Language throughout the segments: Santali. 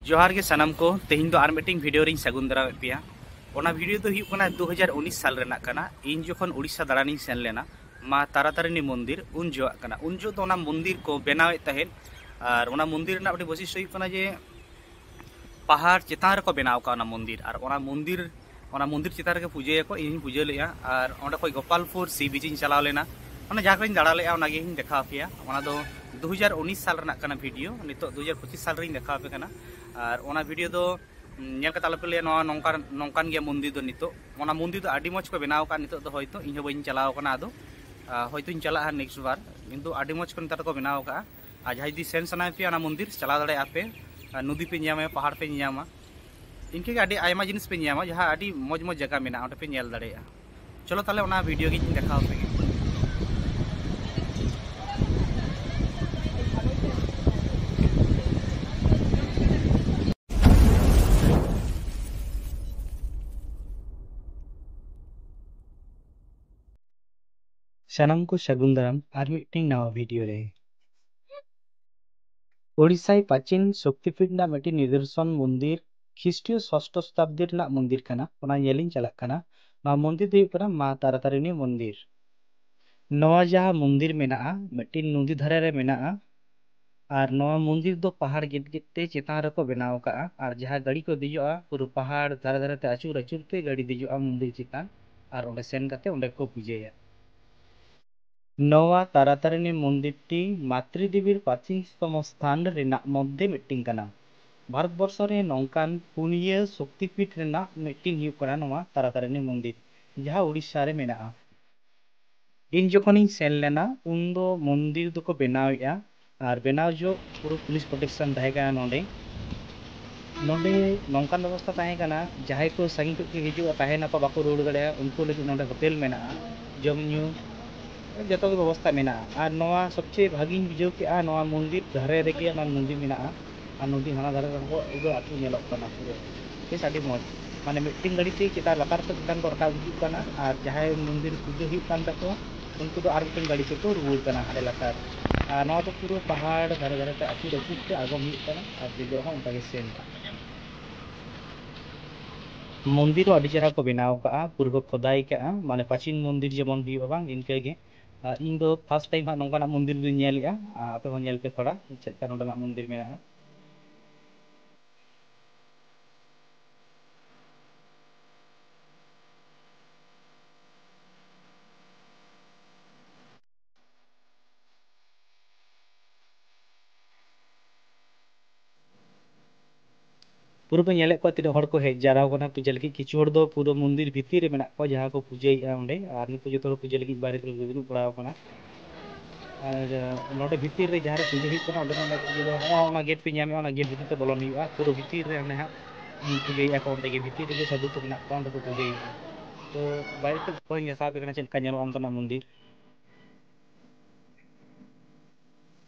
जोहार के सनम को तेहिं दो आर मिटिंग वीडियो रिंग सगुन दरा पेया ओना वीडियो तो हुई कना 2019 साल रेना कना इन जोखन उड़ीसा दाड़ानी सेन लेना मा तारातारिणी मंदिर उन जो कना उन जो तो ओना मंदिर को बनावे तहेन और ओना मंदिर ना बड़ी वैशिष्ट्य हुई कना जे पहाड़ चेतान रको बनाव का ओना मंदिर चेतान रके पूजा को इन पूजा लेया और ओंडे कोई गोपालपुर सी बीच इन चलाव लेना ओना जाकरिन दाड़ा लेया ओना गे इन देखा पेया ओना दो 2019 साल रेना कना वीडियो नितो 2025 साल रिन देखा पे कना और ओना वीडियो दो नेल कता लपे ले नौकान गया मंदिर दो नितो ओना मंदिर दो आडी मज को बनाव का नितो दो होयतो इन बइन चलाव कना आदो होयतो इन चला नेक्स्ट बार किंतु आडी मज को नितर को बनाव का आज हाइदी सेन सना पे ओना मंदिर चला दड़े आपे नदी पे ᱧᱟᱢᱟ पहाड़ पे ᱧᱟᱢᱟ इनके आडी आयमा जिनिस पे ᱧᱟᱢᱟ जहां आडी मज मज जगह मेना ओंडे पे ᱧᱮᱞ दाड़ेया चलो ताले ओना वीडियो गी देखाव पे सनम को सगुन दाराम आर मिटिंग नवा वीडियो रे ओडिशा प्राचीन शक्तिपीठ ना मिट्टी निदर्शन मंदिर ख्रिस्टीय षष्ठ शताब्दी ना मंदिर कना ओना येलिंग चलाक कना ना मंदिर दो कना मा तारातारिणी मंदिर नवा जहां मंदिर मेना मिट्टी नदी धारे रे मेना और नवा मंदिर दो पहाड़ गिट गिटते चेतान रको बनाव का और जहां गाड़ी को दिजोआ पूरा पहाड़ धारे धारे ते आचुर आचुरते गाड़ी दिजोआ मंदिर चितान और ओंडे सेन काते ओंडे को पूजाया नवा तारातारिणी मंदिरटी मातृदेवीर प्राचीनतम स्थान रेना मध्य मिटिंग कना भारतवर्ष रे नौकान पुनिया शक्तिपीठ रेना मिटिंग हुई कना नवा तारातारिणी मंदिर जहां उड़ीसा रे मेना इन जखन सेन लेना उन दो मंदिर दो को बनावेया और बनाव जो पूरा पुलिस प्रोटेक्शन रहेगा नोडे नोडे नौकान व्यवस्था ताहे कना जहां को संगी को हिजु ताहे ना बाको रोड गड़े उनको लगी नोडे होटल मेना जम न्यू जतो व्यवस्था मेना और नवा सबसे भागी बुझाव के नवा मंदिर धारे रेगे ना मंदिर मेना और नदी हाना धारे को एगो आतु नेलक कना पूरा बेस आडी मज माने मिटिंग गाड़ी ते चेता लतार से चेतान को रका हिजु कना और जहां मंदिर पूजा हुई कान तको उनको तो आर मिटिंग गाड़ी से तो रुल कना हाडे लतार और नवा तो पूरा पहाड़ धारे धारे ते आतु रकु ते आगम हुई कना और दिलो हा उनका सेन मंदिर आडी चेहरा को बनाव का पूर्व खोदाई का माने प्राचीन मंदिर जेमन हुई बांग इनके गे इन दो फर्स्ट टाइम हा नौकाना मंदिर दुई नेल या आपे हो नेल पे थोड़ा चेक नोडा मंदिर में पूरा पे नेले को तीन हड़ को हेज जाराव कना पूजा लगी किछु हड़ दो पूरा मंदिर भीतर रे मेना को जहां को पूजाई ओंडे और निको जतो हड़ पूजा लगी बाहर को दुदु पड़ाव कना और नोडे भीतर रे जहां रे पूजा हुई कना ओंडे ना पूजा दो ओना गेट पे ᱧᱟᱢᱮ ओना गेट भीतर ते बोलन हुआ पूरा भीतर रे ओंडे हा पूजाई को ओंडे गे भीतर रे साधु को मेना को ओंडे को पूजाई तो बाहर से कोई हिसाब कना चेक का नेलो ओंतना मंदिर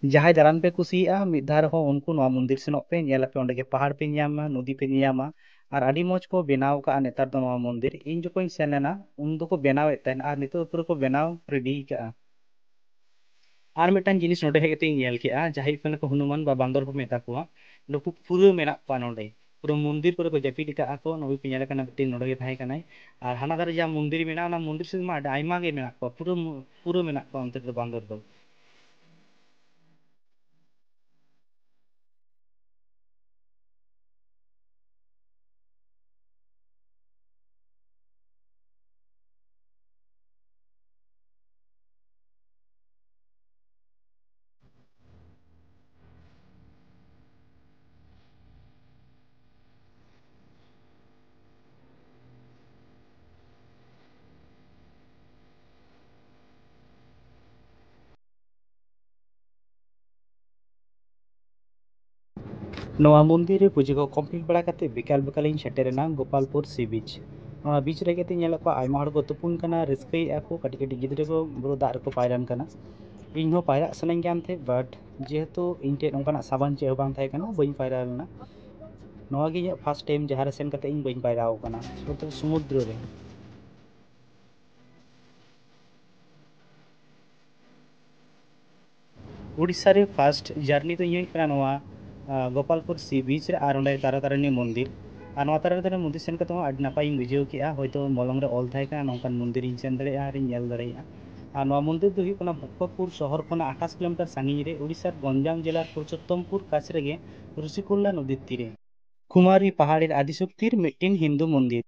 जहां दारान पे कुसिया मिधार हो उनको नवा मंदिर सेनो पे नेला पे ओंडे के पहाड़ पे ᱧᱟᱢᱟ नदी पे ᱧᱟᱢᱟ और आडी मौज को बनाव का नेतार दो नवा मंदिर इन जो कोई सेन लेना उन दो को बनाव एतन और नितो पूरा को बनाव रेडी का और मिटान जिनिस नोडे हेते नेल के जहां पे को हनुमान बा बांदर को मेता को नुकु पूरा मेना पा नोडे पूरा मंदिर पूरा को जपी दिका को नबी पे नेला कना मिटिंग नोडे के थाहे कनाय और हाना दारे जा मंदिर मेना ना मंदिर से मा आयमा गे मेना को पूरा पूरा मेना को अंतर दो बांदर दो नवा मंदिर रे पूजा को कंप्लीट बड़ा करते बिकाल बिकाल इन सेटेरना गोपालपुर सी बीच बीच रे केते नेल को आयमा हड़ को तुपुन कना रिस्कई को कटी कटी गिद्रे को बुरो दार को पायरान कना इन हो पायरा सनाइन कान थे बट जेहेतु इनटे नोंकाना साबान चे बांग थाय कना बइन पायरा लेना नवा गे फर्स्ट टाइम जहां रे सेन कते इन बइन पायराव कना तो समुद्र रे उड़ीसा रे फर्स्ट जर्नी तो यही कना नवा गोपालपुर सी बीच रे और ओंडे तारातारिणी मंदिर और नवा तारातारिणी मंदिर सेन कते आडी नापाय बुझाव केआ होयतो मलंग रे ऑल थाय का नोंकान मंदिर इन सेन दाड़ेया और नेल दाड़ेया और नवा मंदिर दो हुयुग कना भक्तपुर शहर खना 28 किलोमीटर साᱺगीñ रे उड़ीसा गंजाम जिला पुरुषोत्तमपुर काछ रेगे ऋषिकुल्ला नदी तीरे कुमारी पहाड़ेर आदिशक्तिर मिट्टिन हिंदू मंदिर।